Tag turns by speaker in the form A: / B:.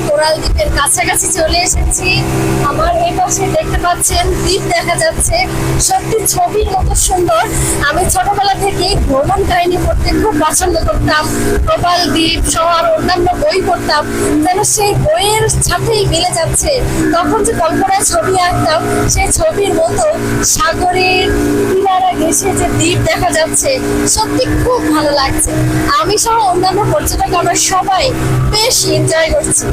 A: Coral দ্বীপের কাছাকাছি চলে এসেছি। আমার এই পাশে দেখতে পাচ্ছেন দ্বীপ দেখা যাচ্ছে, সত্যি ছবির মতো সুন্দর। আমি ছোটবেলা থেকেই ভ্রমণ কাহিনী পড়তে খুব পছন্দ করতাম, কোরাল দ্বীপ সহ আর অন্যান্য বই পড়তাম, যেন সেই বইয়ের সাথেই মিলে যাচ্ছে। তখন যে কল্পনায় ছবি আঁকতাম, সেই ছবির মতো সাগরের কিনারা ঘেঁষে যে দ্বীপ দেখা যাচ্ছে, সত্যি খুব ভালো লাগছে। আমি সহ অন্যান্য পর্যটক আমরা সবাই বেশ এনজয় করছি।